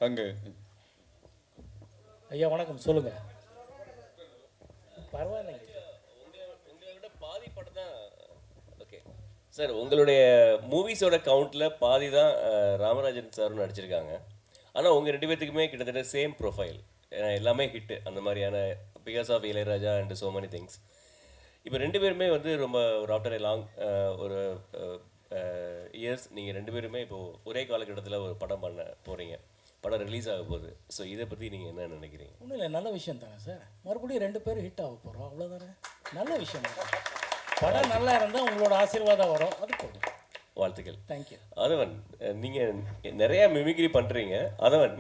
அங்கே ஐயா வணக்கம், சொல்லுங்க. பரவாயில்லைங்க. உங்களை விட பாதி படம் தான். ஓகே சார், உங்களுடைய மூவிஸோட கவுண்ட்டில் பாதி தான் ராமராஜன் சாரும் நடிச்சிருக்காங்க. ஆனால் உங்கள் ரெண்டு பேர்த்துக்குமே கிட்டத்தட்ட சேம் ப்ரொஃபைல், எல்லாமே ஹிட்டு அந்த மாதிரியான, because of Ilaiyaraaja and so many things. இப்போ ரெண்டு பேருமே வந்து ரொம்ப ஒரு ஆஃப்டர் ஏ லாங் ஒரு இயர்ஸ் நீங்கள் ரெண்டு பேருமே இப்போது ஒரே காலகட்டத்தில் ஒரு படம் பண்ண போகிறீங்க, படம் ரிலீஸ் ஆக போகுது. ஸோ இதை பற்றி நீங்கள் என்ன நினைக்கிறீங்க? ஒன்றும் இல்லை, நல்ல விஷயம் தானே சார். மறுபடியும் 2 பேரும் ஹிட் ஆக போகிறோம், அவ்வளோதானே. நல்ல விஷயம் தான். படம் நல்லா இருந்தால் உங்களோட ஆசீர்வாதம் வரும், அது போதும். வாழ்த்துக்கள். தேங்க்யூ. அதவன், நீங்கள் நிறையா மிமிக்ரி பண்ணுறீங்க. அதவன்,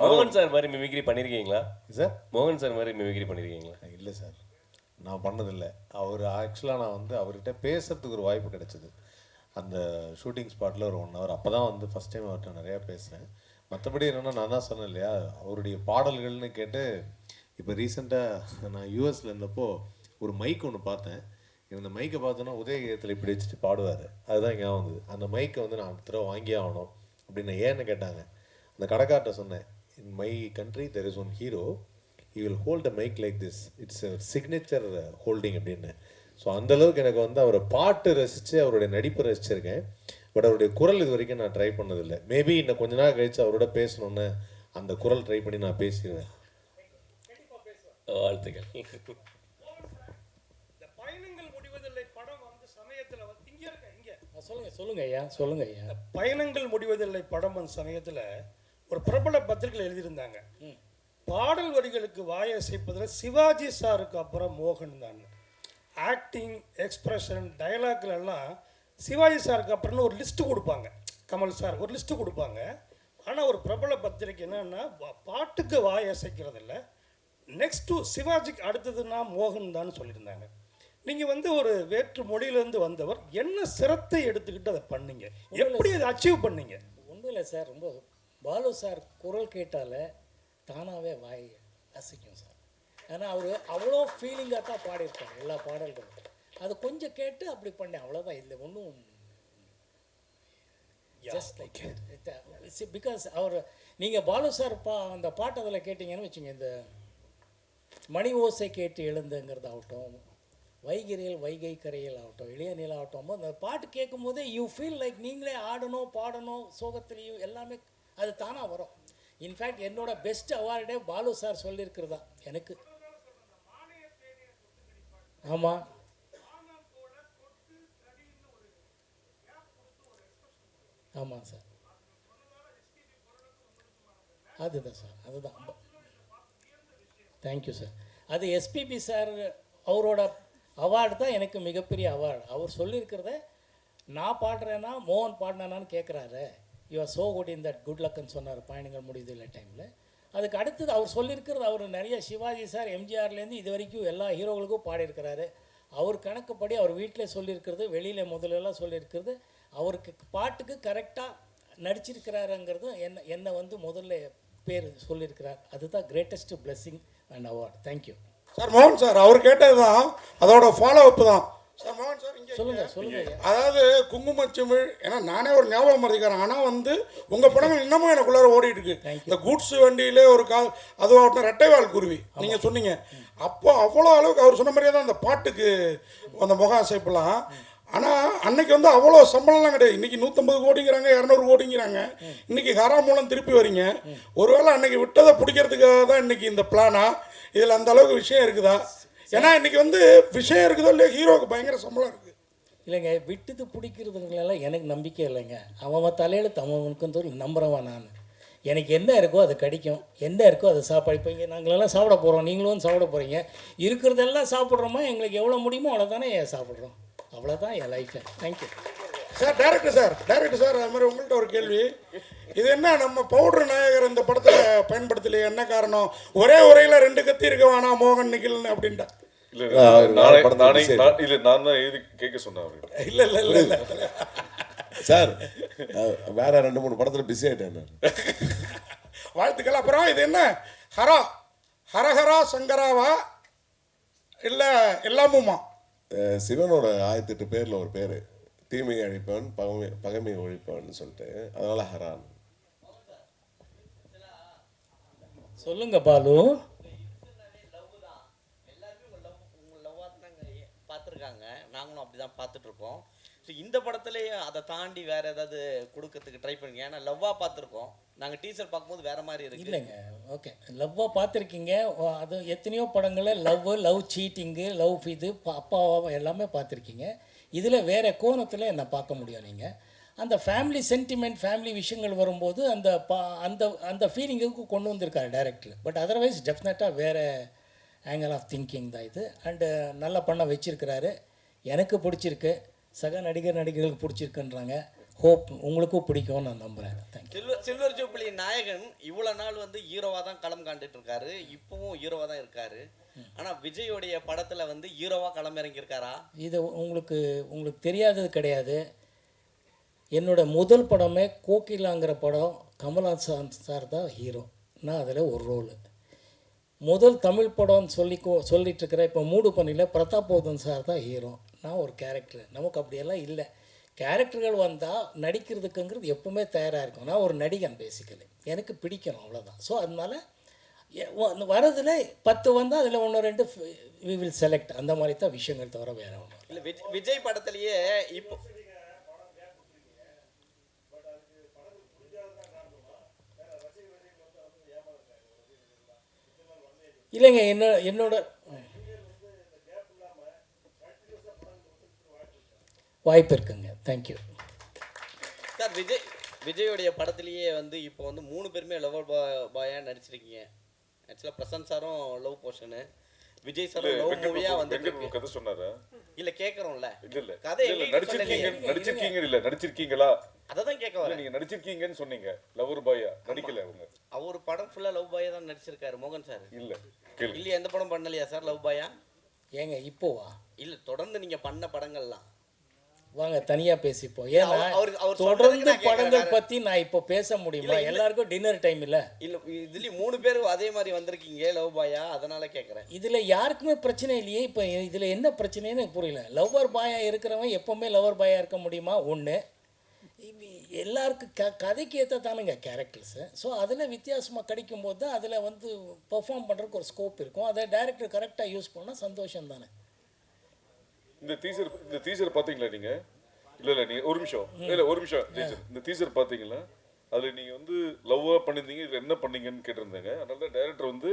மோகன் சார் மாதிரி மிமிக்ரி பண்ணியிருக்கீங்களா சார்? மோகன் சார் மாதிரி மிமிக்ரி பண்ணியிருக்கீங்களா? இல்லை சார், நான் பண்ணதில்லை. அவர் ஆக்சுவலாக நான் வந்து அவர்கிட்ட பேசுறதுக்கு ஒரு வாய்ப்பு கிடைச்சிது அந்த ஷூட்டிங் ஸ்பாட்டில் ஒரு 1 hour. அப்போ தான் வந்து ஃபஸ்ட் டைம் அவர்கிட்ட நிறையா பேசுகிறேன். மற்றபடி என்னென்னா, நான் தான் சொன்னேன் இல்லையா, அவருடைய பாடல்கள்னு கேட்டு இப்போ ரீசெண்டாக நான் யூஎஸில் இருந்தப்போ ஒரு மைக் ஒன்று பார்த்தேன். இந்த மைக்கை பார்த்தோன்னா உதயகீதத்தில் இப்படி வச்சுட்டு பாடுவார், அதுதான் இங்கே வந்தது. அந்த மைக்கை வந்து நான் அடுத்த தடவை வாங்கியே ஆகணும் அப்படின்னு ஏன்னு கேட்டாங்க. அந்த கடைக்கார்ட்ட சொன்னேன், in my country there is one hero, he will hold a mic like this, it's a signature holding அப்படின்னு. ஸோ அந்தளவுக்கு எனக்கு வந்து அவரை பாட்டு ரசித்து அவருடைய நடிப்பை ரசிச்சிருக்கேன். பட் அவருடைய குரல் இது வரைக்கும் நான் ட்ரை பண்ணதில்லை. மேபி இன்னும் கொஞ்ச நாள் கழித்து அவரோட பேசணுன்னு அந்த குரல் ட்ரை பண்ணி நான் பேசிடுவேன். வாழ்த்துக்கள். இந்த பயணங்கள் முடிவதில்லை படம் வந்து சமயத்தில் வந்து சொல்லுங்க ஐயா, சொல்லுங்க ஐயா. பயணங்கள் முடிவதில்லை படம் வந்த சமயத்தில் ஒரு பிரபல பத்திரிகையில் எழுதியிருந்தாங்க, பாடல் வரிகளுக்கு வாயை அசைப்பதில் சிவாஜி சாருக்கு அப்புறம் மோகன் தான். ஆக்டிங், எக்ஸ்பிரஷன், டைலாக்ல எல்லாம் சிவாஜி சாருக்கு அப்புறம்னு ஒரு லிஸ்ட்டு கொடுப்பாங்க. கமல் சார் ஒரு லிஸ்ட்டு கொடுப்பாங்க. ஆனால் ஒரு பிரபல பத்திரிக்கை என்னன்னா, பாட்டுக்கு வாய் அசைக்கிறதில்ல, நெக்ஸ்ட் டு சிவாஜிக்கு அடுத்ததுன்னா மோகன் தான் சொல்லியிருந்தாங்க. நீங்கள் வந்து ஒரு வேற்று மொழியிலேருந்து வந்தவர், என்ன சிரத்தை எடுத்துக்கிட்டு அதை பண்ணீங்க, எப்படி அதை அச்சீவ் பண்ணீங்க? ஒன்றும் இல்லை சார், ரொம்ப பாலு சார் குரல் கேட்டாலே தானாகவே வாய் அசைக்கும் சார். ஏன்னா அவர் அவ்வளோ ஃபீலிங்காக தான் பாடியிருப்பார் எல்லா பாடல்களும். அது கொஞ்சம் கேட்டு அப்படி பண்ணேன், அவ்வளோதான். இல்லை ஒன்றும் ஜஸ்ட் லைக் பிகாஸ் அவர், நீங்கள் பாலு சார் அந்த பாட்டு அதில் கேட்டிங்கன்னு வச்சுங்க, இந்த மணி ஓசை கேட்டு எழுந்துங்கிறதாகட்டும், வைகிரியில் வைகை கரையில் ஆகட்டும், இளைய நிலாகட்டும், அந்த பாட்டு கேட்கும் போதே யூ ஃபீல் லைக் நீங்களே ஆடணும், பாடணும், சோகத்துலேயும் எல்லாமே அது தானாக வரும். இன்ஃபேக்ட் என்னோட பெஸ்ட் அவார்டே பாலு சார் சொல்லியிருக்கிறதா எனக்கு. ஆமாம், ஆமாம் சார், அதுதான் சார், அதுதான். Thank you sir. அது எஸ்பிபி சார் அவரோட அவார்டு தான் எனக்கு மிகப்பெரிய அவார்டு. அவர் சொல்லியிருக்கிறத நான் பாடுறேன்னா மோகன் பாடினான்னு கேட்குறாரு. You are so good in that, good லக்குன்னு சொன்னார் பயணங்கள் முடியுது இல்லை டைமில். அதுக்கு அடுத்தது அவர் சொல்லியிருக்கிறது, அவர் நிறைய சிவாஜி சார் எம்ஜிஆர்லேருந்து இது வரைக்கும் எல்லா ஹீரோகளுக்கும் பாடியிருக்கிறாரு. அவர் கணக்குப்படி அவர் வீட்டில் சொல்லியிருக்கிறது, வெளியில் முதலெல்லாம் சொல்லியிருக்கிறது, அவருக்கு பாட்டுக்கு கரெக்டாக நடிச்சிருக்கிறாருங்கிறது என்னை வந்து முதல்ல பேர் சொல்லியிருக்கிறார். அதுதான் greatest blessing and award. Thank you sir. மோகன் சார் அவர் கேட்டது தான் அதோட ஃபாலோ அப் தான் சார். மோகன் சார் இங்கே சொல்லுங்க. அதாவது குங்குமச்சிமிழ், ஏன்னா நானே ஒரு ஞாபகம் மறந்துக்கிறேன், ஆனால் வந்து உங்கள் படங்கள் இன்னமும் எனக்குள்ளார ஓடிட்டு இருக்கு. இந்த கூட்ஸ் வண்டியிலே ஒரு அதுவாகட்டும், ரெட்டைவால் குருவி நீங்கள் சொன்னீங்க, அப்போ அவ்வளோ அளவுக்கு அவர் சொன்ன மாதிரியே தான் அந்த பாட்டுக்கு அந்த முக அசைப்பெல்லாம். ஆனால் அன்னைக்கு வந்து அவ்வளோ சம்பளம்லாம் கிடையாது. இன்றைக்கி 150 கோடிங்கிறாங்க, 200 கோடிங்கிறாங்க. இன்றைக்கி ஹரா மூலம் திருப்பி வரீங்க. ஒருவேளை அன்னைக்கு விட்டதை பிடிக்கிறதுக்காக தான் இன்றைக்கி இந்த பிளானா? இதில் அந்த அளவுக்கு விஷயம் இருக்குதா? ஏன்னா இன்றைக்கி வந்து விஷயம் இருக்குதோ இல்லையா, ஹீரோவுக்கு பயங்கர சம்பளம் இருக்குது. இல்லைங்க, விட்டுது பிடிக்கிறதுங்களெல்லாம் எனக்கு நம்பிக்கை இல்லைங்க. அவன் தலையெழுத்து அவனுக்கு நம்புறவன் நான். எனக்கு என்ன இருக்கோ அது கிடைக்கும், என்ன இருக்கோ அதை சாப்பாடு. இப்போ இங்கே நாங்களெல்லாம் சாப்பிட போகிறோம், நீங்களும் சாப்பிட போகிறீங்க. இருக்கிறதெல்லாம் சாப்பிட்றோமா, எங்களுக்கு எவ்வளோ முடியுமோ அவ்வளோதானே சாப்பிட்றோம். அவ்வளோதான் என் லைஃபை. Thank you sir. டேரக்டர் சார் அது மாதிரி உங்கள்கிட்ட ஒரு கேள்வி. இது என்ன, நம்ம பவுடர் நாயகர் இந்த படத்தில் பயன்படுத்தலையே, என்ன காரணம்? ஒரே உரையில் 2 கத்தி இருக்க வேணாம் மோகன் நிகில் அப்படின்ட்டா? நான் தான் எழுதி கேட்க சொன்னேன். இல்லை சார், வேற 2-3 படத்தில் பிஸி ஆகிட்டேன். வாழ்த்துக்கள். அப்புறம் இது என்ன, ஹரஹரா சங்கராவா இல்லை எல்லாமுமா? சிவனோட 1008 பேரில் ஒரு பேர், தீமையை அழிப்பவன் பகமை ஒழிப்பவன் சொல்லிட்டு, அதனால ஹரான். சொல்லுங்க பாலு. பார்த்துருக்காங்க, நாங்களும் அப்படி தான் பார்த்துட்ருக்கோம். ஸோ இந்த படத்துலேயே அதை தாண்டி வேறு ஏதாவது கொடுக்கறதுக்கு ட்ரை பண்ணுங்க. ஏன்னா லவ்வாக பார்த்துருக்கோம், நாங்கள் டீசர் பார்க்கும்போது வேறு மாதிரி இருக்கு. இல்லைங்க, ஓகே, லவ்வாக பார்த்துருக்கீங்க. அது எத்தனையோ படங்களில் லவ் சீட்டிங்கு, லவ் இது அப்பாவை எல்லாமே பார்த்துருக்கீங்க. இதில் வேறு கோணத்தில் என்ன பார்க்க முடியும் நீங்கள். அந்த ஃபேமிலி சென்டிமெண்ட், ஃபேமிலி விஷயங்கள் வரும்போது அந்த அந்த அந்த ஃபீலிங்குக்கு கொண்டு வந்திருக்காரு டைரக்டர். பட் அதர்வைஸ் டெஃபினட்டாக வேறு ஆங்கிள் ஆஃப் திங்கிங் தான் இது. அண்டு நல்லா பண்ண வச்சுருக்கிறாரு. எனக்கு பிடிச்சிருக்கு, சக நடிகர்களுக்கு பிடிச்சிருக்குன்றாங்க. ஹோப் உங்களுக்கும் பிடிக்கும்னு நான் நம்புகிறேன். தேங்க்யூ. சில்வர் ஜூப்ளி நாயகன் இவ்வளோ நாள் வந்து ஹீரோவாக தான் களம் காண்டுட்டு இருக்காரு, இப்போவும் ஹீரோவாக தான் இருக்காரு. ஆனால் விஜயோடைய படத்தில் வந்து ஹீரோவாக களம் இறங்கியிருக்காரா? இது உங்களுக்கு தெரியாதது கிடையாது. என்னோட முதல் படமே கோகிலாங்கிற படம், கமல்ஹாசன் சார் தான் ஹீரோ, நான் அதில் ஒரு ரோலு. முதல் தமிழ் படம்னு சொல்லிட்டு இருக்கிற இப்போ மூடு பண்ணியில் பிரதாப் போதன் சார் தான் ஹீரோ, நான் ஒரு கேரக்டர். நமக்கு அப்படியெல்லாம் இல்லை. கேரக்டர்கள் வந்தால் நடிக்கிறதுக்குங்கிறது எப்பவுமே தயாராக இருக்கும். நான் ஒரு நடிகன் பேசிக்கலி, எனக்கு பிடிக்கணும், அவ்வளோதான். ஸோ அதனால் வரதில் 10 வந்தால் அதில் 1-2 வி வில் செலக்ட், அந்த மாதிரி தான் விஷயங்கள் தவிர வேறு ஒன்றும் இல்லை. விஜய் படத்துலேயே இப்போ இல்லைங்க. என்னோட வாய்ப்பு இருக்குங்க. Thank you sir. விஜயோடைய படத்துலேயே வந்து இப்போ வந்து 3 பேருமே லவ் பாயாக நடிச்சிருக்கீங்க. ஆக்சுவலாக பிரசாந்த் சாரும் லவ் போர்ஷனு, விஜய் சாரும் லவ் மூவியாக வந்து கதை சொன்னாரா? இல்லை கேட்குறோம்ல. இல்ல கதை நடிச்சிருக்கீங்களா? அதை தான் கேட்க வரேன். நீங்க நடிச்சிருக்கீங்கன்னு சொன்னீங்க, லவர் பாயா நடிக்கல அவங்க. அவர் படம் ஃபுல்லாக லவ் பாயாக தான் நடிச்சிருக்காரு மோகன் சார். இல்ல இல்லையா, எந்த படம் பண்ணலையா சார் லவ் பாயா? ஏங்க இப்போவா? இல்லை, தொடர்ந்து நீங்கள் பண்ண படங்கள்லாம் வாங்க தனியாக பேசிப்போம். ஏன்னா அவர் தொடர்ந்து படங்கள் பற்றி நான் இப்போ பேச முடியுமா? எல்லாருக்கும் டின்னர் டைம் இல்லை. இல்லை, இதுலேயும் 3 பேர் அதே மாதிரி வந்திருக்கீங்க லவ் பாயா, அதனால கேட்குறேன். இதில் யாருக்குமே பிரச்சனை இல்லையே. இப்போ இதில் என்ன பிரச்சனைன்னு எனக்கு புரியல. லவ்வர் பாயா இருக்கிறவன் எப்போவுமே லவர் பாயா இருக்க முடியுமா? ஒன்று. எல்லாருக்கும் கதைக்கு ஏற்ற தானுங்க கேரக்டர்ஸு. ஸோ அதில் வித்தியாசமாக கிடைக்கும்போது தான் அதில் வந்து பெர்ஃபார்ம் பண்ணுறதுக்கு ஒரு ஸ்கோப் இருக்கும். அதை டைரக்டர் கரெக்டாக யூஸ் பண்ணால் சந்தோஷம் தானே. இந்த டீசர் பாத்தீங்களா நீங்க? இல்ல நீங்க ஒரு நிமிஷம் இந்த டீசர் பாத்தீங்களா? அதுல நீங்க வந்து லவ்வா பண்ணிருந்தீங்க, இதுல என்ன பண்ணீங்கன்னு கேட்டிருந்தாங்க. அதனால டைரக்டர் வந்து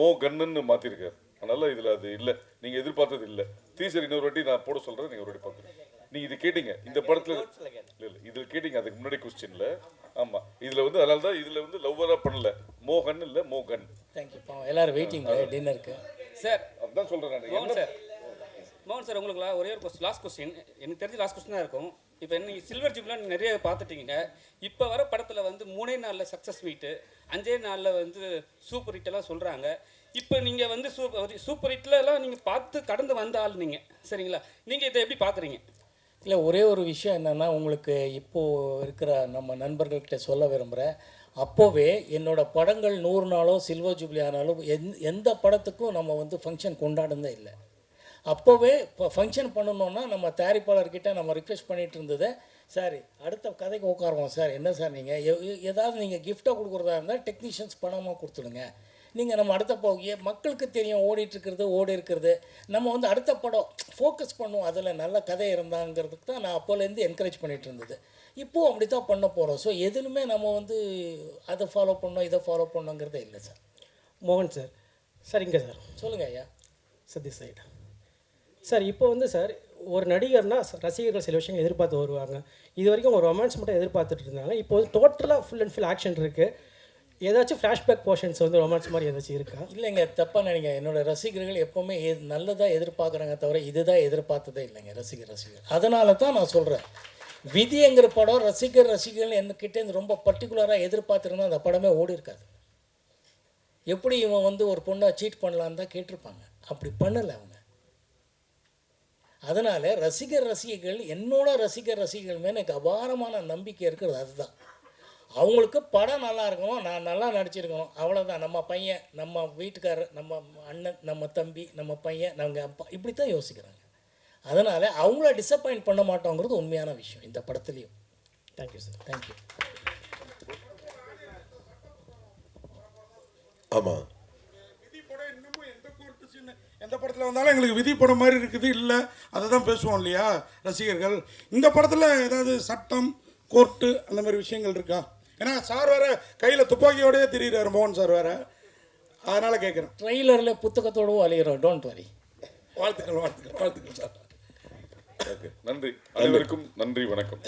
மோகன்னு மாத்திருக்காரு. அதனால இதுல அது இல்ல, நீங்க எதிர்பார்த்தது இல்ல. டீசர் இன்னொரு வாட்டி நான் போட சொல்றேன், நீங்க ஒரு வாட்டி பாத்துருங்க. நீங்க இது கேட்டீங்க இந்த படத்துல, இல்ல இதுல கேட்டீங்க அதுக்கு முன்னாடி கொஸ்டின்ல. ஆமா, இதுல வந்து அதனால தான் இதுல வந்து லவ்வரா பண்ணல, மோகன் இல்ல மோகன். தேங்க்யூ. எல்லாரும் வெயிட்டிங் டின்னருக்கு சார். அதான் சொல்றேன் நான். மோகன் சார், உங்களுக்கு ஒரே ஒரு லாஸ்ட் கொஸ்டின். எனக்கு தெரிஞ்ச லாஸ்ட் கொஸ்டின் தான் இருக்கும். இப்போ நீங்கள் சில்வர் ஜூப்லாம் நிறைய பார்த்துட்டீங்க. இப்போ வர படத்தில் வந்து 3 நாளில் சக்ஸஸ் மீட்டு, 5 நாளில் வந்து சூப்பர் ஹிட்டெல்லாம் சொல்கிறாங்க. இப்போ நீங்கள் வந்து சூப்பர் ஹிட்லலாம் நீங்கள் பார்த்து கடந்து வந்த ஆள் நீங்கள், சரிங்களா? நீங்கள் இதை எப்படி பார்க்குறீங்க? இல்லை, ஒரே ஒரு விஷயம் என்னென்னா, உங்களுக்கு இப்போது இருக்கிற நம்ம நண்பர்கள்கிட்ட சொல்ல விரும்புகிறேன். அப்போவே என்னோடய படங்கள் 100 நாளோ சில்வர் ஜூப்ளி ஆனாலும் எந்த படத்துக்கும் நம்ம வந்து ஃபங்க்ஷன் கொண்டாடுனதே இல்லை. அப்போவே இப்போ ஃபங்க்ஷன் பண்ணணுன்னா நம்ம தயாரிப்பாளர்கிட்ட நம்ம ரிக்வெஸ்ட் பண்ணிகிட்டு இருந்தது, சார் அடுத்த கதைக்கு உட்காருவோம் சார், என்ன சார் நீங்கள் ஏதாவது நீங்கள் கிஃப்டாக கொடுக்குறதா இருந்தால் டெக்னீஷியன்ஸ் பணமாக கொடுத்துடுங்க. நீங்கள் நம்ம அடுத்த மக்களுக்கு தெரியும் ஓடி இருக்கிறது. நம்ம வந்து அடுத்த படம் ஃபோக்கஸ் பண்ணுவோம், அதில் நல்ல கதை இருந்தாங்கிறதுக்கு தான் நான் அப்போலேருந்து என்கரேஜ் பண்ணிகிட்டு இருந்தது. இப்போது அப்படி தான் பண்ண போகிறோம். ஸோ எதுலுமே நம்ம வந்து அதை ஃபாலோ பண்ணோம் இதை ஃபாலோ பண்ணோங்கிறதே இல்லை சார். மோகன் சார். சார் இங்கே சார் சொல்லுங்கள் ஐயா. Satish side sir. இப்போ வந்து சார் ஒரு நடிகர்னால் ரசிகர்கள் சில விஷயங்கள் எதிர்பார்த்து வருவாங்க. இது வரைக்கும் ஒரு ரொமான்ஸ் மட்டும் எதிர்பார்த்துட்டு இருந்தாங்க. இப்போ வந்து டோட்டலாக ஃபுல் அண்ட் ஃபுல் ஆக்ஷன் இருக்குது. ஏதாச்சும் ஃப்ளாஷ்பேக் போர்ஷன்ஸ் வந்து ரொமான்ஸ் மாதிரி ஏதாச்சும் இருக்கா? இல்லைங்க, தப்பாக நினைங்க. என்னோடய ரசிகர்கள் எப்போவுமே நல்லதாக எதிர்பார்க்குறாங்க தவிர இதுதான் எதிர்பார்த்ததே இல்லைங்க ரசிகர். அதனால தான் நான் சொல்கிறேன், விதிங்கிற படம் ரசிகர்கள் என்கிட்டேருந்து ரொம்ப பர்டிகுலராக எதிர்பார்த்துருந்தா அந்த படமே ஓடி இருக்காது. எப்படி இவன் வந்து ஒரு பொண்ணை சீட் பண்ணலான்னு தான் கேட்டிருப்பாங்க. அப்படி பண்ணலை அவங்க. அதனால் ரசிகர்கள் என்னோட ரசிகர்கள் மேலே எனக்கு அபாரமான நம்பிக்கை இருக்கிறது. அதுதான் அவங்களுக்கு படம் நல்லா இருக்கணும், நான் நல்லா நடிச்சிருக்கணும், அவ்வளோதான். நம்ம பையன், நம்ம வீட்டுக்காரர், நம்ம அண்ணன், நம்ம தம்பி, நம்ம பையன், நாங்கள் அப்பா, இப்படி தான் யோசிக்கிறாங்க. அதனால் அவங்கள டிசப்பாயிண்ட் பண்ண மாட்டோங்கிறது உண்மையான விஷயம் இந்த படத்துலேயும். Thank you sir. தேங்க்யூ. ஆமாம். விதி படம் இன்னமும் எந்த கோர்ட்டு சீன் எந்த படத்தில் வந்தாலும் எங்களுக்கு விதி படம் மாதிரி இருக்குது, இல்லை அதை தான் பேசுவோம் இல்லையா ரசிகர்கள். இந்த படத்தில் ஏதாவது சட்டம் கோர்ட்டு அந்த மாதிரி விஷயங்கள் இருக்கா? ஏன்னா சார் வேற கையில் துப்பாக்கியோடய திரியிறாரு மோகன் சார் வேற, அதனால கேட்குறேன். ட்ரெய்லரில் புத்தகத்தோடு அழிகிறோம், டோன்ட் வரி. வாழ்த்துக்கள் வாழ்த்துக்கள் வாழ்த்துக்கள் சார். ஓகே, நன்றி அனைவருக்கும், நன்றி, வணக்கம்.